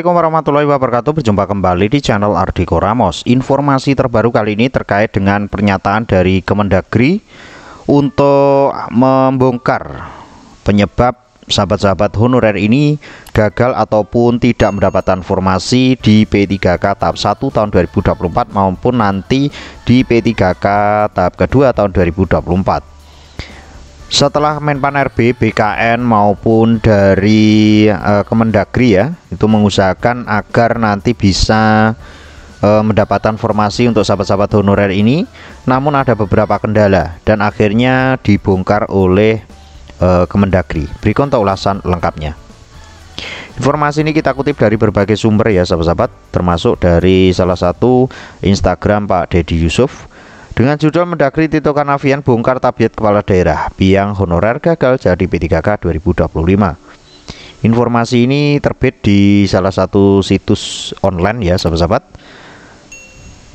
Assalamualaikum warahmatullahi wabarakatuh. Berjumpa kembali di channel Ardhiko Ramos. Informasi terbaru kali ini terkait dengan pernyataan dari Kemendagri untuk membongkar penyebab sahabat-sahabat honorer ini gagal ataupun tidak mendapatkan formasi di P3K tahap 1 tahun 2024 maupun nanti di P3K tahap kedua tahun 2024. Setelah Menpan RB, BKN maupun dari Kemendagri ya, itu mengusahakan agar nanti bisa mendapatkan formasi untuk sahabat-sahabat honorer ini, namun ada beberapa kendala dan akhirnya dibongkar oleh Kemendagri. Berikut untuk ulasan lengkapnya. Informasi ini kita kutip dari berbagai sumber ya sahabat-sahabat, termasuk dari salah satu Instagram Pak Deddy Yusuf. Dengan judul Mendagri Tito Karnavian bongkar tabiat kepala daerah, biang honorer gagal jadi P3K 2025. Informasi ini terbit di salah satu situs online ya sahabat-sahabat.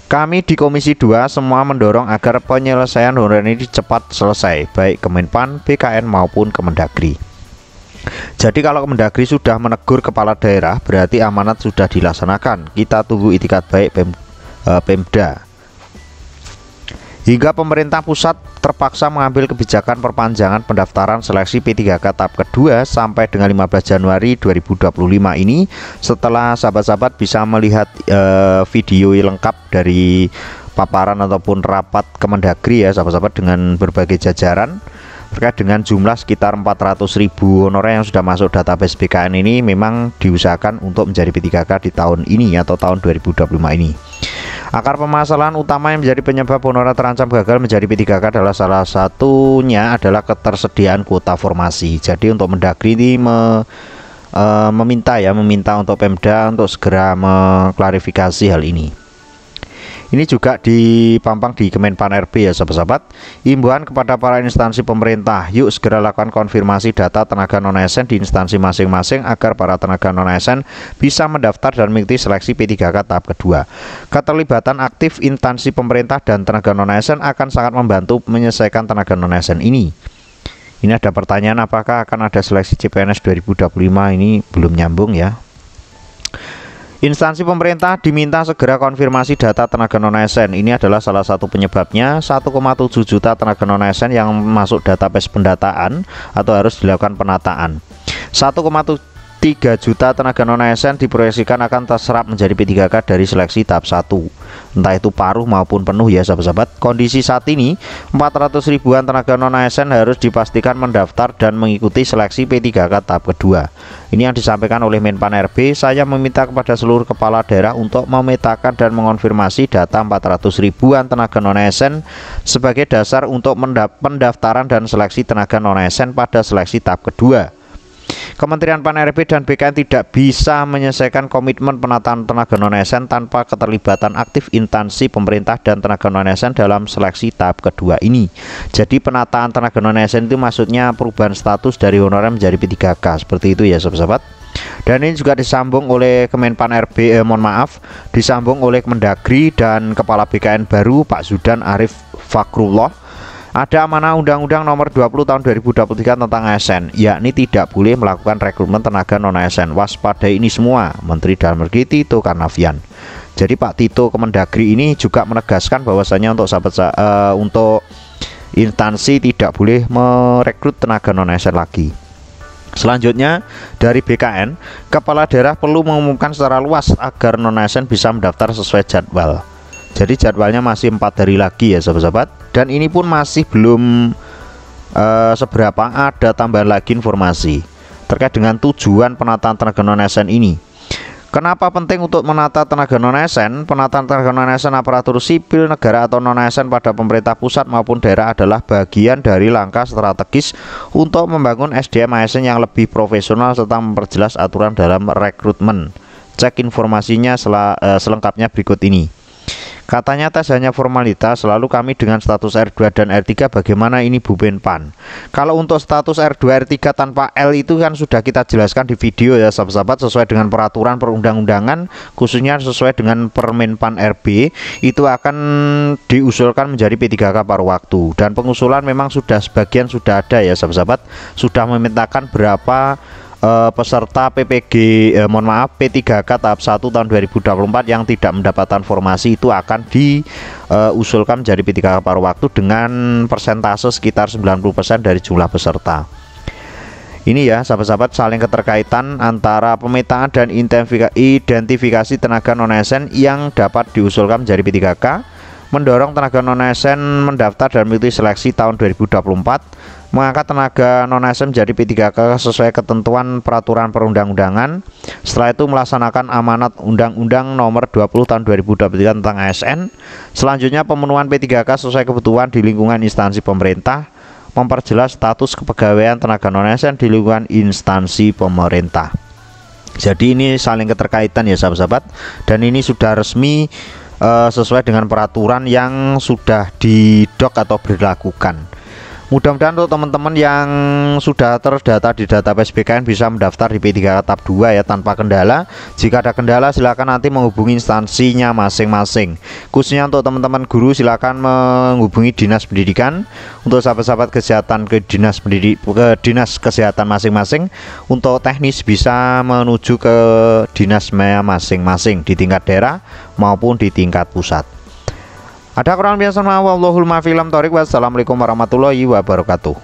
Kami di Komisi 2 semua mendorong agar penyelesaian honorer ini cepat selesai, baik Kemenpan, BKN maupun Kemendagri. Jadi kalau Kemendagri sudah menegur kepala daerah, berarti amanat sudah dilaksanakan. Kita tunggu itikat baik Pemda. Hingga pemerintah pusat terpaksa mengambil kebijakan perpanjangan pendaftaran seleksi P3K tahap kedua sampai dengan 15 Januari 2025 ini, setelah sahabat-sahabat bisa melihat video lengkap dari paparan ataupun rapat Kemendagri ya sahabat-sahabat dengan berbagai jajaran terkait dengan jumlah sekitar 400.000 honorer yang sudah masuk database BKN ini, memang diusahakan untuk menjadi P3K di tahun ini atau tahun 2025 ini. Akar permasalahan utama yang menjadi penyebab honorer terancam gagal menjadi P3K adalah salah satunya adalah ketersediaan kuota formasi. Jadi untuk Mendagri ini meminta untuk Pemda untuk segera mengklarifikasi hal ini. Ini juga dipampang di Kemenpan RB ya sahabat-sahabat. Imbauan kepada para instansi pemerintah, yuk segera lakukan konfirmasi data tenaga non-ASN di instansi masing-masing agar para tenaga non-ASN bisa mendaftar dan mengikuti seleksi P3K tahap kedua. Keterlibatan aktif instansi pemerintah dan tenaga non-ASN akan sangat membantu menyelesaikan tenaga non-ASN ini. Ini ada pertanyaan, apakah akan ada seleksi CPNS 2025? Ini belum nyambung ya. Instansi pemerintah diminta segera konfirmasi data tenaga non-ASN. Ini adalah salah satu penyebabnya 1,7 juta tenaga non-ASN yang masuk database pendataan atau harus dilakukan penataan. 1,3 juta tenaga non-ASN diproyeksikan akan terserap menjadi P3K dari seleksi tahap 1, entah itu paruh maupun penuh ya sahabat-sahabat. Kondisi saat ini 400 ribuan tenaga non-ASN harus dipastikan mendaftar dan mengikuti seleksi P3K tahap kedua. Ini yang disampaikan oleh Menpan RB. Saya meminta kepada seluruh kepala daerah untuk memetakan dan mengonfirmasi data 400 ribuan tenaga non-ASN sebagai dasar untuk pendaftaran dan seleksi tenaga non-ASN pada seleksi tahap kedua. Kementerian Pan-RB dan BKN tidak bisa menyelesaikan komitmen penataan tenaga non-ASN tanpa keterlibatan aktif instansi pemerintah dan tenaga non-ASN dalam seleksi tahap kedua ini. Jadi penataan tenaga non-ASN itu maksudnya perubahan status dari honorer menjadi P3K, seperti itu ya sahabat-sahabat. Dan ini juga disambung oleh Kemenpan RB, disambung oleh Kemendagri dan Kepala BKN baru Pak Zudan Arif Fakrullah. Ada amanah Undang-Undang Nomor 20 Tahun 2023 tentang ASN, yakni tidak boleh melakukan rekrutmen tenaga non-ASN. Waspadai ini semua, Menteri Dalam Negeri Tito Karnavian. Jadi Pak Tito Kemendagri ini juga menegaskan bahwasanya untuk instansi tidak boleh merekrut tenaga non-ASN lagi. Selanjutnya dari BKN, kepala daerah perlu mengumumkan secara luas agar non-ASN bisa mendaftar sesuai jadwal. Jadi jadwalnya masih 4 hari lagi ya sahabat-sahabat. Dan ini pun masih belum seberapa ada tambahan lagi informasi terkait dengan tujuan penataan tenaga non-ASN ini. Kenapa penting untuk menata tenaga non-ASN? Penataan tenaga non-ASN aparatur sipil negara atau non-ASN pada pemerintah pusat maupun daerah adalah bagian dari langkah strategis untuk membangun SDM ASN yang lebih profesional serta memperjelas aturan dalam rekrutmen. Cek informasinya selengkapnya berikut ini. Katanya tes hanya formalitas, lalu kami dengan status R2 dan R3 bagaimana ini Bu Menpan? Kalau untuk status R2 R3 tanpa L itu kan sudah kita jelaskan di video ya sahabat-sahabat, sesuai dengan peraturan perundang-undangan, khususnya sesuai dengan Permenpan RB, itu akan diusulkan menjadi P3K paruh waktu. Dan pengusulan memang sudah sebagian sudah ada ya sahabat-sahabat, sudah memintakan berapa peserta PPG P3K tahap 1 tahun 2024 yang tidak mendapatkan formasi itu akan diusulkan menjadi P3K paruh waktu dengan persentase sekitar 90% dari jumlah peserta. Ini ya sahabat-sahabat, saling keterkaitan antara pemetaan dan identifikasi tenaga non-ASN yang dapat diusulkan menjadi P3K, mendorong tenaga non-ASN mendaftar dan mengikuti seleksi tahun 2024, mengangkat tenaga non-ASN menjadi P3K sesuai ketentuan peraturan perundang-undangan. Setelah itu melaksanakan amanat Undang-Undang Nomor 20 Tahun 2023 tentang ASN. Selanjutnya pemenuhan P3K sesuai kebutuhan di lingkungan instansi pemerintah, memperjelas status kepegawaian tenaga non-ASN di lingkungan instansi pemerintah. Jadi ini saling keterkaitan ya sahabat-sahabat, dan ini sudah resmi sesuai dengan peraturan yang sudah didok atau dilakukan. Mudah-mudahan untuk teman-teman yang sudah terdata di database BKN bisa mendaftar di P3K tahap 2 ya tanpa kendala. Jika ada kendala silakan nanti menghubungi instansinya masing-masing. Khususnya untuk teman-teman guru silakan menghubungi dinas pendidikan. Untuk sahabat-sahabat kesehatan ke dinas kesehatan masing-masing. Untuk teknis bisa menuju ke dinas masing-masing di tingkat daerah maupun di tingkat pusat. Ada kurang biasa, wallahul muwaffiq. Wassalamualaikum warahmatullahi wabarakatuh.